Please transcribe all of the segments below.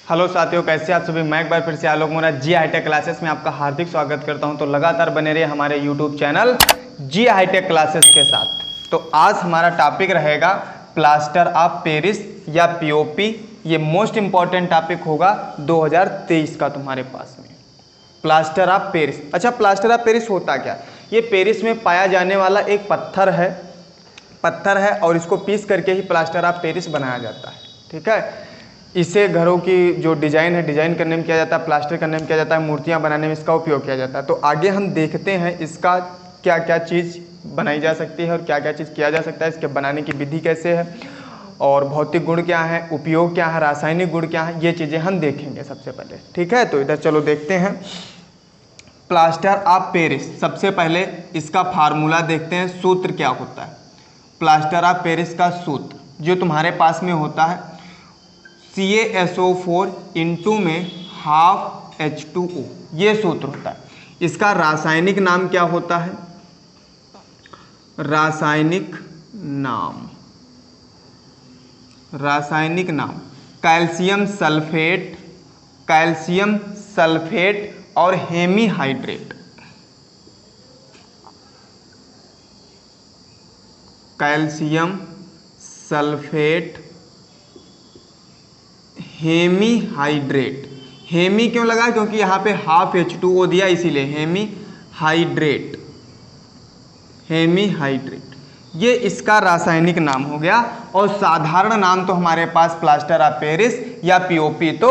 Hello साथियों, कैसे आप सभी। मैं एक बार फिर से आलोक मोरा जी हाईटेक क्लासेस में आपका हार्दिक स्वागत करता हूं। तो लगातार बने रहिए हमारे यूट्यूब चैनल जी हाईटेक क्लासेस के साथ। तो आज हमारा टॉपिक रहेगा प्लास्टर ऑफ पेरिस या पीओपी। ये मोस्ट इंपॉर्टेंट टॉपिक होगा 2023 का तुम्हारे पास में। Plaster of Paris. अच्छा, प्लास्टर ऑफ पेरिस होता क्या? ये पेरिस में पाया जाने वाला एक पत्थर है और इसको पीस करके ही प्लास्टर ऑफ पेरिस बनाया जाता है। ठीक है, इसे घरों की जो डिज़ाइन है, डिज़ाइन करने में किया जाता है, प्लास्टर करने में किया जाता है, मूर्तियाँ बनाने में इसका उपयोग किया जाता है। तो आगे हम देखते हैं इसका क्या क्या चीज़ बनाई जा सकती है और क्या क्या चीज़ किया जा सकता है, इसके बनाने की विधि कैसे है और भौतिक गुण क्या है, उपयोग क्या है, रासायनिक गुण क्या है, ये चीज़ें हम देखेंगे सबसे पहले। ठीक है, तो इधर चलो देखते हैं प्लास्टर ऑफ पेरिस। सबसे पहले इसका फार्मूला देखते हैं, सूत्र क्या होता है। प्लास्टर ऑफ पेरिस का सूत्र जो तुम्हारे पास में होता है CaSO4 इंटू में हाफ H2O, ये सूत्र होता है। इसका रासायनिक नाम क्या होता है? रासायनिक नाम कैल्शियम सल्फेट और hemihydrate. Calcium sulphate hemihydrate. Hemi क्यों लगा? क्योंकि यहाँ पे हाफ H2O दिया, इसीलिए हेमीहाइड्रेट ये इसका रासायनिक नाम हो गया। और साधारण नाम तो हमारे पास प्लास्टर ऑफ पेरिस या पीओपी तो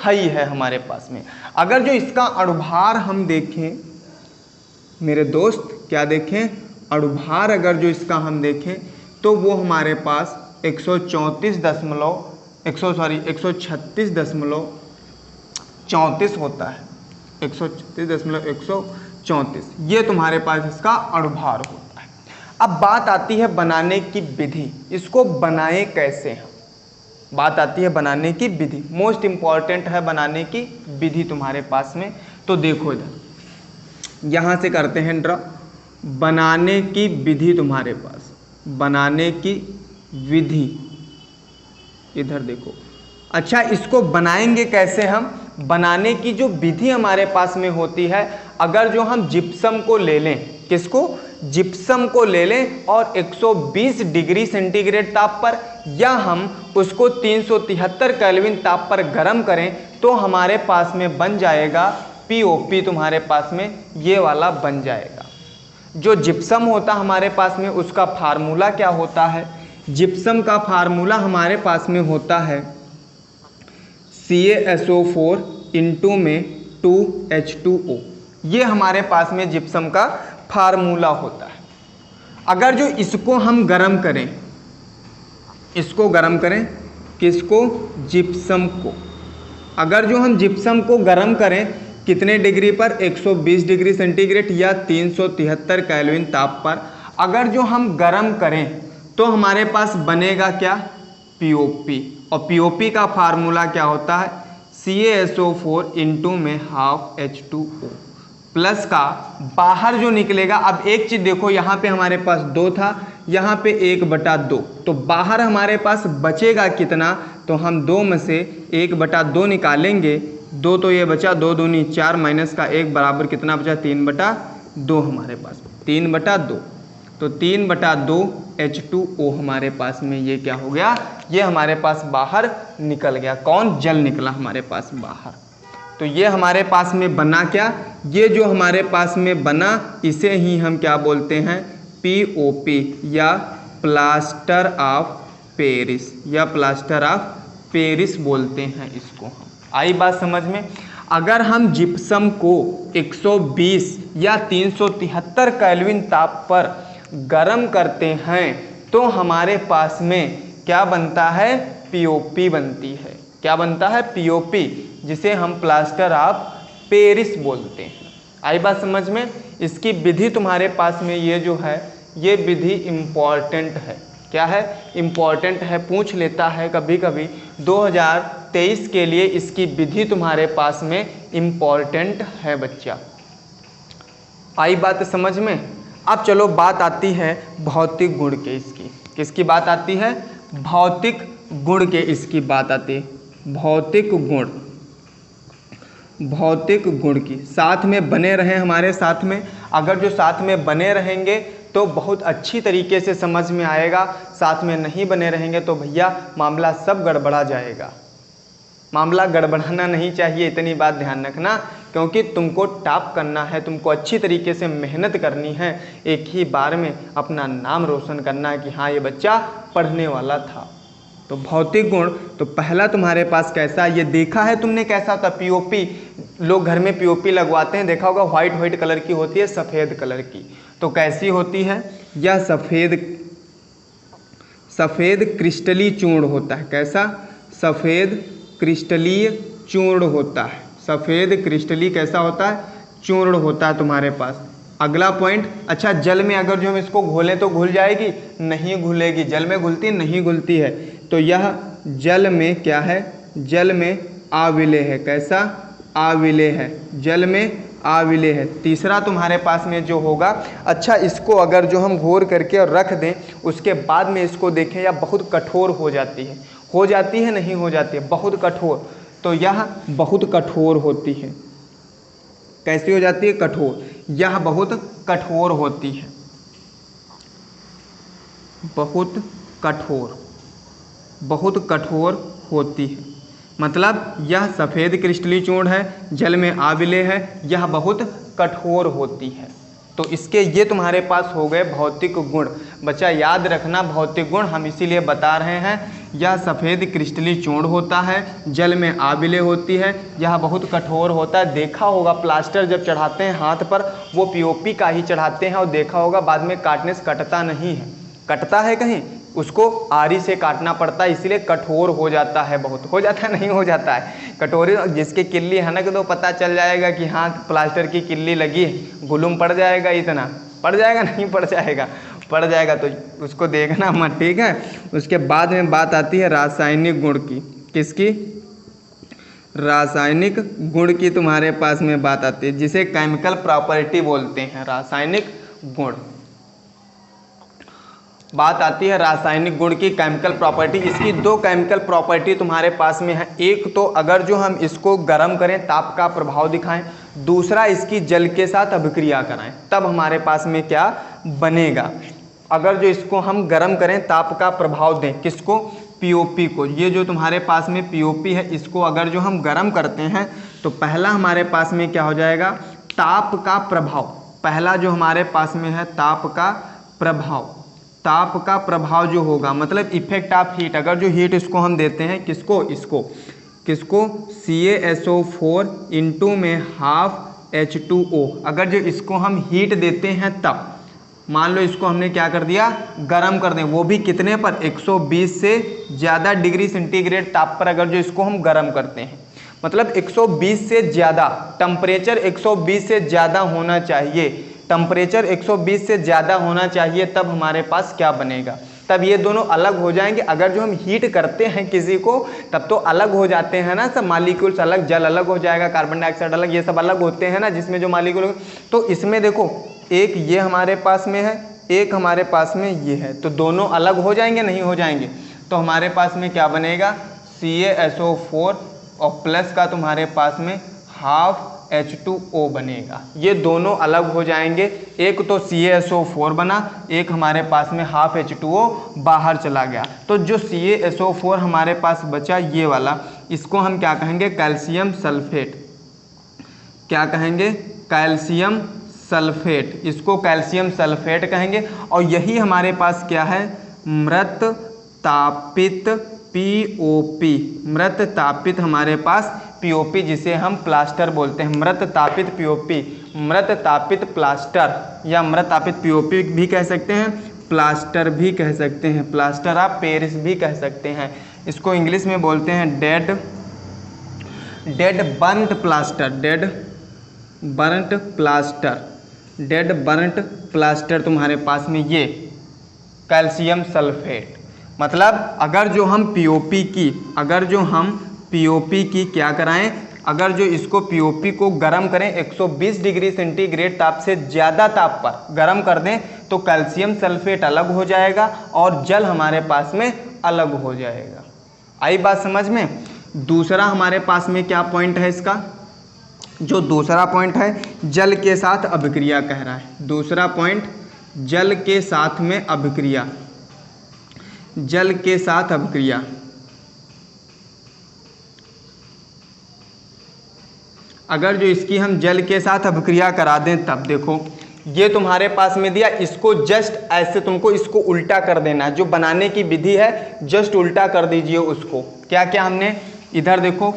है ही है हमारे पास में। अगर जो इसका अणुभार हम देखें मेरे दोस्त, क्या देखें? अणुभार अगर जो इसका हम देखें तो वो हमारे पास 136.34 होता है। 136.134 ये तुम्हारे पास इसका अणुभार होता है। अब बात आती है बनाने की विधि, इसको बनाए कैसे हैं। बात आती है बनाने की विधि, मोस्ट इंपॉर्टेंट है बनाने की विधि तुम्हारे पास में। तो देखो इधर यहाँ से करते हैं ड्रा। बनाने की विधि तुम्हारे पास, बनाने की विधि इधर देखो। अच्छा, इसको बनाएंगे कैसे हम? बनाने की जो विधि हमारे पास में होती है, अगर जो हम जिप्सम को ले लें, किसको? जिप्सम को ले लें और 120 डिग्री सेंटीग्रेड ताप पर या हम उसको 373 केल्विन ताप पर गर्म करें तो हमारे पास में बन जाएगा पीओपी। तुम्हारे पास में ये वाला बन जाएगा। जो जिप्सम होता हमारे पास में उसका फार्मूला क्या होता है? जिप्सम का फार्मूला हमारे पास में होता है CaSO4 इंटू में 2H2O। ये हमारे पास में जिप्सम का फार्मूला होता है। अगर जो इसको हम गर्म करें, इसको गर्म करें, किसको? जिप्सम को। अगर जो हम जिप्सम को गर्म करें कितने डिग्री पर? 120 डिग्री सेंटीग्रेड या 373 केल्विन ताप पर अगर जो हम गर्म करें तो हमारे पास बनेगा क्या? पीओपी। और पीओपी का फार्मूला क्या होता है? CaSO4 इंटू में हाफ H2O प्लस का बाहर जो निकलेगा। अब एक चीज़ देखो, यहाँ पे हमारे पास 2 था, यहाँ पे 1/2, तो बाहर हमारे पास बचेगा कितना? तो हम 2 में से 1/2 निकालेंगे। 2 तो ये बचा, 2 दूनी 4 माइनस का 1 बराबर कितना बचा? 3/2 हमारे पास, 3/2। तो 3/2 H2O हमारे पास में ये क्या हो गया? ये हमारे पास बाहर निकल गया। कौन? जल निकला हमारे पास बाहर। तो ये हमारे पास में बना क्या? ये जो हमारे पास में बना इसे ही हम क्या बोलते हैं? पीओपी या प्लास्टर ऑफ पेरिस या प्लास्टर ऑफ पेरिस बोलते हैं इसको हम। आई बात समझ में? अगर हम जिप्सम को 120 या 373 केल्विन ताप पर गर्म करते हैं तो हमारे पास में क्या बनता है? पीओपी बनती है। क्या बनता है? पीओपी, जिसे हम प्लास्टर ऑफ पेरिस बोलते हैं। आई बात समझ में? इसकी विधि तुम्हारे पास में ये जो है, ये विधि इम्पॉर्टेंट है। क्या है? इम्पॉर्टेंट है, पूछ लेता है कभी कभी। 2023 के लिए इसकी विधि तुम्हारे पास में इम्पॉर्टेंट है बच्चा। आई बात समझ में? अब चलो बात आती है भौतिक गुण के इसकी। किसकी बात आती है? भौतिक गुण के इसकी बात आती है। भौतिक गुण की साथ में बने रहें हमारे साथ में। अगर जो साथ में बने रहेंगे तो बहुत अच्छी तरीके से समझ में आएगा, साथ में नहीं बने रहेंगे तो भैया मामला सब गड़बड़ा जाएगा। मामला गड़बड़ाना नहीं चाहिए, इतनी बात ध्यान रखना, क्योंकि तुमको टॉप करना है, तुमको अच्छी तरीके से मेहनत करनी है, एक ही बार में अपना नाम रोशन करना है कि हाँ ये बच्चा पढ़ने वाला था। तो भौतिक गुण, तो पहला तुम्हारे पास कैसा, ये देखा है तुमने कैसा था, पीओपी, लोग घर में पीओपी लगवाते हैं, देखा होगा, व्हाइट कलर की होती है, सफ़ेद कलर की। तो कैसी होती है, यह सफ़ेद क्रिस्टलीय चूर्ण होता है। कैसा, सफ़ेद क्रिस्टलीय चूर्ण होता है। सफ़ेद क्रिस्टलीय कैसा होता है, चूर्ण होता है तुम्हारे पास। अगला पॉइंट, अच्छा जल में अगर जो हम इसको घोलें तो घुल जाएगी, नहीं घुलेगी, जल में घुलती नहीं घुलती है। तो यह जल में क्या है, जल में आविलेय है। कैसा, आविलेय है, जल में आविलेय है। तीसरा तुम्हारे पास में जो होगा, अच्छा इसको अगर जो हम घोर करके और रख दें, उसके बाद में इसको देखें, या बहुत कठोर हो जाती है नहीं हो जाती है, बहुत कठोर, तो यह बहुत कठोर होती है। कैसी हो जाती है, कठोर, यह बहुत कठोर होती है, बहुत कठोर होती है। मतलब यह सफ़ेद क्रिस्टलीय चूर्ण है, जल में आविलेय है, यह बहुत कठोर होती है। तो इसके ये तुम्हारे पास हो गए भौतिक गुण। बच्चा याद रखना, भौतिक गुण हम इसीलिए बता रहे हैं, यह सफ़ेद क्रिस्टलीय चूर्ण होता है, जल में आविलेय होती है, यह बहुत कठोर होता है। देखा होगा प्लास्टर जब चढ़ाते हैं हाथ पर, वो पीओपी का ही चढ़ाते हैं, और देखा होगा बाद में काटने से कटता नहीं है, कटता है कहीं, उसको आरी से काटना पड़ता है, इसलिए कठोर हो जाता है, बहुत हो जाता है, नहीं हो जाता है कटोरी। जिसकी किल्ली है ना कि तो पता चल जाएगा कि हाँ प्लास्टर की किल्ली लगी है, गुलुम पड़ जाएगा, इतना पड़ जाएगा, नहीं पड़ जाएगा, पड़ जाएगा, तो उसको देखना मत, ठीक है। उसके बाद में बात आती है रासायनिक गुण की। किसकी, रासायनिक गुण की तुम्हारे पास में बात आती है, जिसे केमिकल प्रॉपर्टी बोलते हैं, रासायनिक गुण। बात आती है रासायनिक गुण की, केमिकल प्रॉपर्टी। इसकी दो केमिकल प्रॉपर्टी तुम्हारे पास में है, एक तो अगर जो हम इसको गर्म करें, ताप का प्रभाव दिखाएं, दूसरा इसकी जल के साथ अभिक्रिया कराएं, तब हमारे पास में क्या बनेगा। अगर जो इसको हम गर्म करें, ताप का प्रभाव दें, किसको, पीओपी को, ये जो तुम्हारे पास में पीओपी है, इसको अगर जो हम गर्म करते हैं तो पहला हमारे पास में क्या हो जाएगा, ताप का प्रभाव। पहला जो हमारे पास में है ताप का प्रभाव, ताप का प्रभाव जो होगा, मतलब इफेक्ट ऑफ हीट। अगर जो हीट इसको हम देते हैं, किसको, इसको, किसको, CaSO4 इंटू में हाफ H2O, अगर जो इसको हम हीट देते हैं तब, मान लो इसको हमने क्या कर दिया, गर्म कर दें, वो भी कितने पर, 120 से ज़्यादा डिग्री सेंटीग्रेड ताप पर अगर जो इसको हम गर्म करते हैं, मतलब 120 से ज़्यादा, टेम्परेचर 120 से ज़्यादा होना चाहिए, टेम्परेचर 120 से ज़्यादा होना चाहिए, तब हमारे पास क्या बनेगा, तब ये दोनों अलग हो जाएंगे। अगर जो हम हीट करते हैं किसी को, तब तो अलग हो जाते हैं ना, सब मालिक्यूल्स अलग, जल अलग हो जाएगा, कार्बन डाइऑक्साइड अलग, ये सब अलग होते हैं ना, जिसमें जो मालिक्यूल। तो इसमें देखो, एक ये हमारे पास में है, एक हमारे पास में ये है, तो दोनों अलग हो जाएंगे, नहीं हो जाएंगे। तो हमारे पास में क्या बनेगा, CaSO4 और प्लस का तुम्हारे पास में हाफ H2O बनेगा। ये दोनों अलग हो जाएंगे, एक तो CaSO4 बना, एक हमारे पास में हाफ H2O बाहर चला गया। तो जो CaSO4 हमारे पास बचा, ये वाला, इसको हम क्या कहेंगे, कैल्शियम सल्फेट। क्या कहेंगे, कैल्शियम सल्फेट, इसको कैल्शियम सल्फेट कहेंगे। और यही हमारे पास क्या है, मृत तापित POP, मृत तापित हमारे पास POP, जिसे हम प्लास्टर बोलते हैं, मृत तापित POP, मृत तापित प्लास्टर, या मृत तापित POP भी कह सकते हैं, प्लास्टर भी कह सकते हैं, प्लास्टर ऑफ पेरिस भी कह सकते हैं। इसको इंग्लिश में बोलते हैं dead burnt plaster, dead burnt plaster तुम्हारे पास में ये कैल्शियम सल्फेट। मतलब अगर जो हम POP की क्या कराएं, अगर जो इसको POP को गर्म करें, 120 डिग्री सेंटीग्रेड ताप से ज़्यादा ताप पर गर्म कर दें, तो कैल्शियम सल्फेट अलग हो जाएगा और जल हमारे पास में अलग हो जाएगा। आई बात समझ में। दूसरा हमारे पास में क्या पॉइंट है इसका, जो दूसरा पॉइंट है जल के साथ अभिक्रिया कह रहा है। दूसरा पॉइंट जल के साथ में अभिक्रिया, जल के साथ अभिक्रिया। अगर जो इसकी हम जल के साथ अभिक्रिया करा दें तब देखो ये तुम्हारे पास में दिया, इसको जस्ट ऐसे तुमको इसको उल्टा कर देना है। जो बनाने की विधि है जस्ट उल्टा कर दीजिए उसको। क्या क्या हमने इधर देखो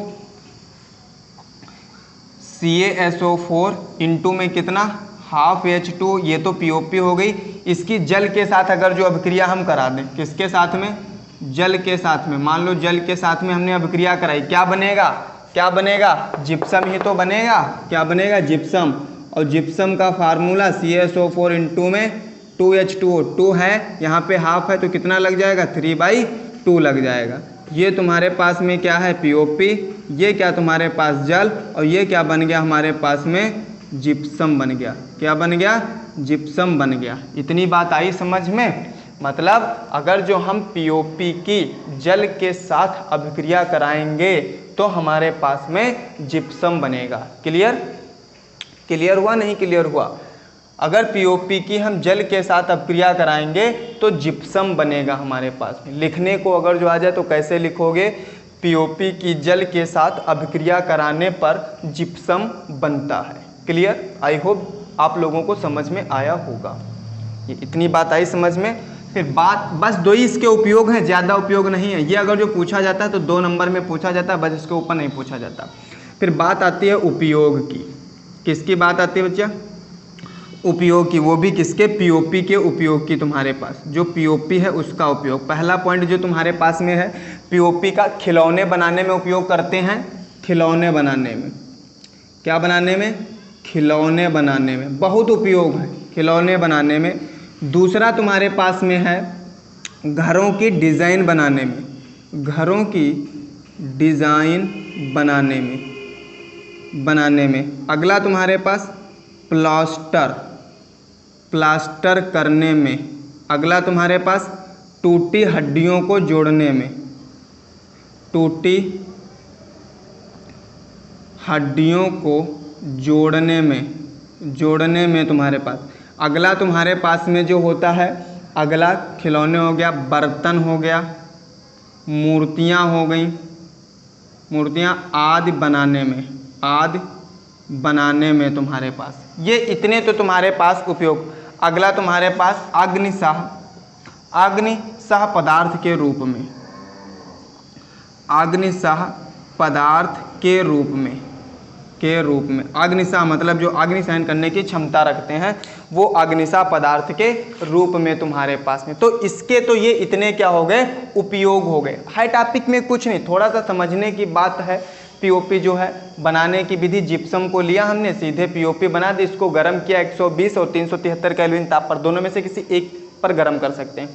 CaSO4 इंटू में कितना हाफ H2, ये तो POP हो गई। इसकी जल के साथ अगर जो अभिक्रिया हम करा दें, किसके साथ में, जल के साथ में, मान लो जल के साथ में हमने अभिक्रिया कराई, क्या बनेगा, क्या बनेगा, जिप्सम ही तो बनेगा। क्या बनेगा, जिप्सम। और जिप्सम का फार्मूला CaSO4 इंटू में 2H2O, 2 है यहाँ पे हाफ है तो कितना लग जाएगा, 3/2 लग जाएगा। ये तुम्हारे पास में क्या है, POP, ये क्या तुम्हारे पास जल, और ये क्या बन गया हमारे पास में, जिप्सम बन गया। क्या बन गया, जिप्सम बन गया। इतनी बात आई समझ में। मतलब अगर जो हम POP की जल के साथ अभिक्रिया कराएंगे तो हमारे पास में जिप्सम बनेगा। क्लियर, क्लियर हुआ, नहीं क्लियर हुआ। अगर POP की हम जल के साथ अभिक्रिया कराएंगे तो जिप्सम बनेगा हमारे पास में। लिखने को अगर जो आ जाए तो कैसे लिखोगे, POP की जल के साथ अभिक्रिया कराने पर जिप्सम बनता है। क्लियर, आई होप आप लोगों को समझ में आया होगा। ये इतनी बात आई समझ में। फिर बात बस 2 ही इसके उपयोग हैं, ज़्यादा उपयोग नहीं है। ये अगर जो पूछा जाता है तो 2 नंबर में पूछा जाता है, बस इसके ऊपर नहीं पूछा जाता। फिर बात आती है उपयोग की। किसकी बात आती है बच्चा, उपयोग की, वो भी किसके, POP के उपयोग की। तुम्हारे पास जो POP है उसका उपयोग, पहला पॉइंट जो तुम्हारे पास में है, POP का खिलौने बनाने में उपयोग करते हैं। खिलौने बनाने में, क्या बनाने में, खिलौने बनाने में बहुत उपयोग है, खिलौने बनाने में। दूसरा तुम्हारे पास में है घरों की डिज़ाइन बनाने में, घरों की डिज़ाइन बनाने में। अगला तुम्हारे पास प्लास्टर करने में। अगला तुम्हारे पास टूटी हड्डियों को जोड़ने में, टूटी हड्डियों को जोड़ने में तुम्हारे पास। अगला तुम्हारे पास में जो होता है, अगला खिलौने हो गया, बर्तन हो गया, मूर्तियाँ हो गई, मूर्तियाँ आदि बनाने में तुम्हारे पास। ये इतने तो तुम्हारे पास उपयोग। अगला तुम्हारे पास अग्निशाह पदार्थ के रूप में, अग्निशाह पदार्थ के रूप में। अग्निशाह मतलब जो अग्नि सहन करने की क्षमता रखते हैं, वो अग्निशाह पदार्थ के रूप में तुम्हारे पास में। तो इसके तो ये इतने क्या हो गए, उपयोग हो गए। हाई टॉपिक में कुछ नहीं, थोड़ा सा समझने की बात है। POP जो है बनाने की विधि, जिप्सम को लिया हमने, सीधे POP बना दी, इसको गर्म किया 120 और 373 केल्विन ताप पर, दोनों में से किसी एक पर गर्म कर सकते हैं।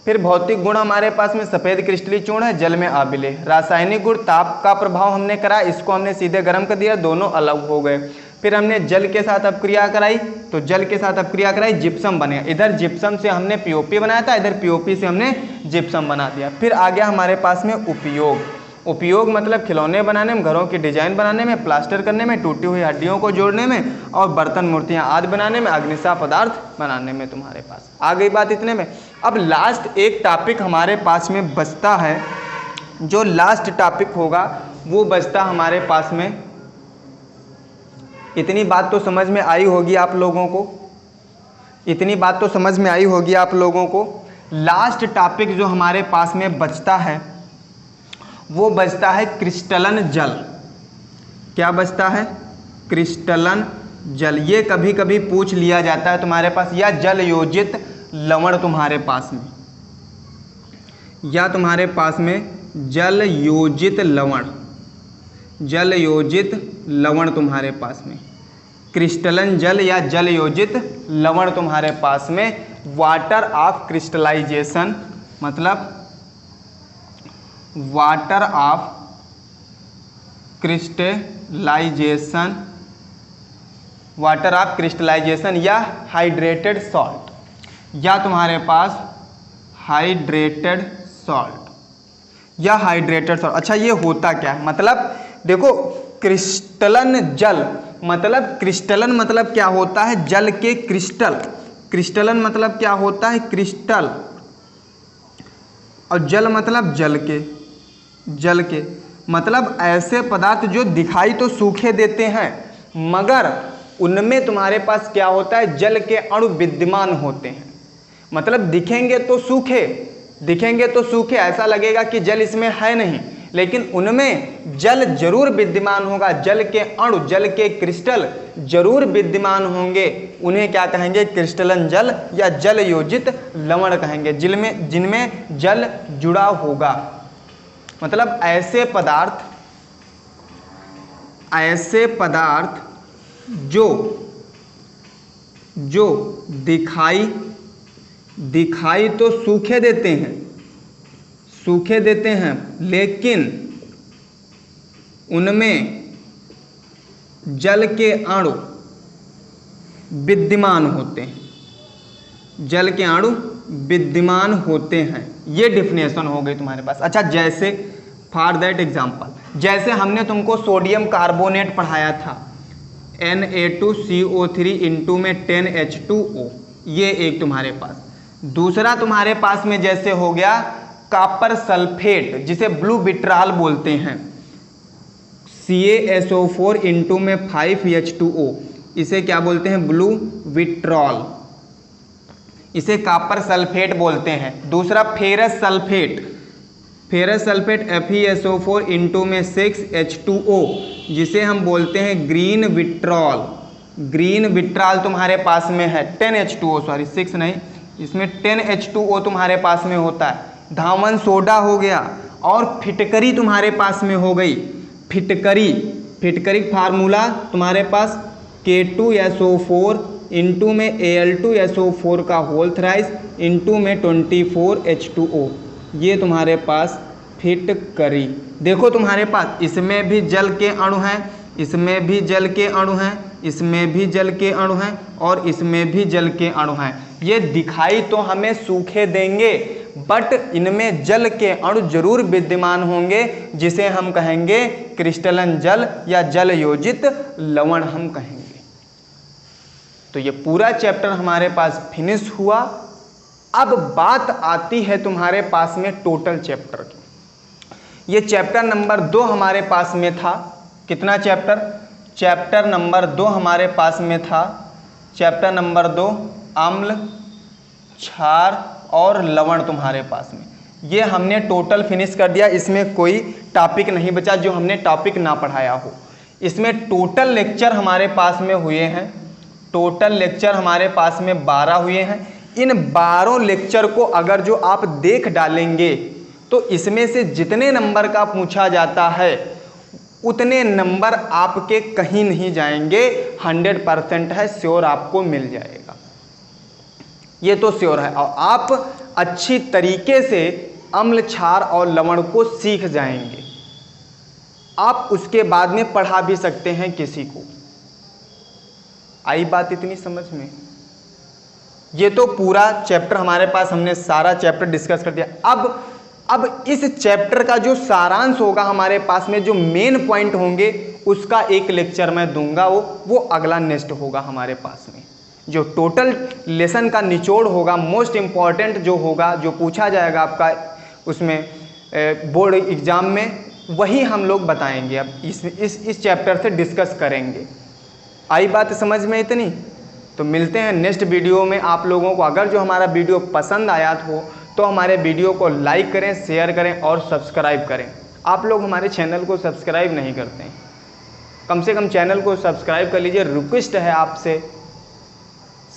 फिर भौतिक गुण हमारे पास में सफ़ेद क्रिस्टलीय चूर्ण है, जल में आबिले। रासायनिक गुण, ताप का प्रभाव हमने करा, इसको हमने सीधे गर्म कर दिया, दोनों अलग हो गए। फिर हमने जल के साथ अपक्रिया कराई, तो जल के साथ अपक्रिया कराई, जिप्सम बने। इधर जिप्सम से हमने POP बनाया था, इधर POP से हमने जिप्सम बना दिया। फिर आ गया हमारे पास में उपयोग। उपयोग मतलब खिलौने बनाने में, घरों की डिजाइन बनाने में, प्लास्टर करने में, टूटी हुई हड्डियों को जोड़ने में, और बर्तन मूर्तियाँ आदि बनाने में, अग्निशाह पदार्थ बनाने में तुम्हारे पास। आ गई बात इतने में। अब लास्ट एक टॉपिक हमारे पास में बचता है, जो लास्ट टॉपिक होगा वो बचता हमारे पास में। इतनी बात तो समझ में आई होगी आप लोगों को, इतनी बात तो समझ में आई होगी आप लोगों को। लास्ट टॉपिक जो हमारे पास में बचता है वो बचता है क्रिस्टलन जल। क्या बचता है, क्रिस्टलन जल। ये कभी कभी पूछ लिया जाता है तुम्हारे पास, या जल योजित लवण तुम्हारे पास में, या तुम्हारे पास में जल योजित लवण तुम्हारे पास में। क्रिस्टलन जल या जल योजित लवण तुम्हारे पास में। वाटर ऑफ क्रिस्टलाइजेशन मतलब वाटर ऑफ क्रिस्टलाइजेशन या हाइड्रेटेड सॉल्ट, या तुम्हारे पास हाइड्रेटेड सॉल्ट, या हाइड्रेटेड सॉल्ट। अच्छा ये होता क्या है, मतलब देखो क्रिस्टलन जल, मतलब क्रिस्टलन मतलब क्या होता है, जल के क्रिस्टल। क्रिस्टलन मतलब क्या होता है, क्रिस्टल, और जल मतलब जल के, जल के मतलब ऐसे पदार्थ जो दिखाई तो सूखे देते हैं मगर उनमें तुम्हारे पास क्या होता है, जल के अणु विद्यमान होते हैं। मतलब दिखेंगे तो सूखे, दिखेंगे तो सूखे, ऐसा लगेगा कि जल इसमें है नहीं, लेकिन उनमें जल जरूर विद्यमान होगा, जल के अणु, जल के क्रिस्टल जरूर विद्यमान होंगे। उन्हें क्या कहेंगे, क्रिस्टलन जल या जल योजित लवण कहेंगे, जिनमें जल जुड़ा होगा। मतलब ऐसे पदार्थ जो दिखाई तो सूखे देते हैं लेकिन उनमें जल के अणु विद्यमान होते हैं, जल के अणु विद्यमान होते हैं। ये डिफिनेशन हो गई तुम्हारे पास। अच्छा जैसे फॉर दैट एग्जांपल, जैसे हमने तुमको सोडियम कार्बोनेट पढ़ाया था, Na2CO3 इंटू में 10H2O, ये एक तुम्हारे पास। दूसरा तुम्हारे पास में जैसे हो गया कॉपर सल्फेट, जिसे ब्लू विट्राल बोलते हैं, CaSO4 इंटू में 5H2O, इसे क्या बोलते हैं, ब्लू विट्रॉल, इसे कॉपर सल्फेट बोलते हैं। दूसरा फेरस सल्फेट, FeSO4 इंटू में 6H2O, जिसे हम बोलते हैं ग्रीन विट्रॉल। ग्रीन विट्रॉल तुम्हारे पास में है 10H2O, सॉरी 6 नहीं, इसमें 10H2O तुम्हारे पास में होता है। धामन सोडा हो गया, और फिटकरी तुम्हारे पास में हो गई। फिटकरी फार्मूला तुम्हारे पास K2SO4 इंटू में Al2SO4 का होल थ्राइस इंटू में 24H2O, ये तुम्हारे पास फिटकरी। देखो तुम्हारे पास इसमें भी जल के अणु हैं, इसमें भी जल के अणु हैं, इसमें भी जल के अणु हैं, और इसमें भी जल के अणु हैं। ये दिखाई तो हमें सूखे देंगे बट इनमें जल के अणु जरूर विद्यमान होंगे, जिसे हम कहेंगे क्रिस्टलन जल या जल योजित लवण हम कहेंगे। तो ये पूरा चैप्टर हमारे पास फिनिश हुआ। अब बात आती है तुम्हारे पास में टोटल चैप्टर की। ये चैप्टर नंबर 2 हमारे पास में था। कितना चैप्टर? चैप्टर नंबर 2 हमारे पास में था। चैप्टर नंबर 2 अम्ल, क्षार और लवण तुम्हारे पास में, ये हमने टोटल फिनिश कर दिया। इसमें कोई टॉपिक नहीं बचा जो हमने टॉपिक ना पढ़ाया हो। इसमें टोटल लेक्चर हमारे पास में हुए हैं, टोटल लेक्चर हमारे पास में 12 हुए हैं। इन 12 लेक्चर को अगर जो आप देख डालेंगे तो इसमें से जितने नंबर का पूछा जाता है उतने नंबर आपके कहीं नहीं जाएंगे, 100% है, श्योर आपको मिल जाएगा, ये तो श्योर है। और आप अच्छी तरीके से अम्ल, क्षार और लवण को सीख जाएंगे। आप उसके बाद में पढ़ा भी सकते हैं किसी को। आई बात इतनी समझ में? ये तो पूरा चैप्टर हमारे पास, हमने सारा चैप्टर डिस्कस कर दिया। अब इस चैप्टर का जो सारांश होगा हमारे पास में, जो मेन पॉइंट होंगे, उसका एक लेक्चर मैं दूंगा। वो अगला नेक्स्ट होगा हमारे पास में। जो टोटल लेसन का निचोड़ होगा, मोस्ट इम्पॉर्टेंट जो होगा, जो पूछा जाएगा आपका उसमें बोर्ड एग्जाम में, वही हम लोग बताएंगे। अब इस चैप्टर से डिस्कस करेंगे। आई बात समझ में इतनी? तो मिलते हैं नेक्स्ट वीडियो में। आप लोगों को अगर जो हमारा वीडियो पसंद आया हो तो हमारे वीडियो को लाइक करें, शेयर करें और सब्सक्राइब करें। आप लोग हमारे चैनल को सब्सक्राइब नहीं करते हैं, कम से कम चैनल को सब्सक्राइब कर लीजिए। रिक्वेस्ट है आपसे,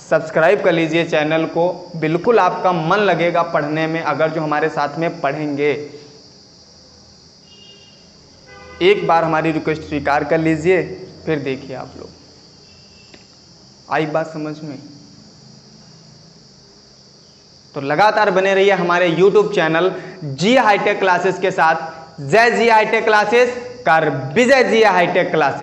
सब्सक्राइब कर लीजिए चैनल को। बिल्कुल आपका मन लगेगा पढ़ने में अगर जो हमारे साथ में पढ़ेंगे। एक बार हमारी रिक्वेस्ट स्वीकार कर लीजिए, फिर देखिए आप लोग। आई बात समझ में? तो लगातार बने रहिए हमारे YouTube चैनल जी हाईटेक क्लासेस के साथ। जय जी हाईटेक क्लासेस, कर विजय जी हाईटेक क्लासेस।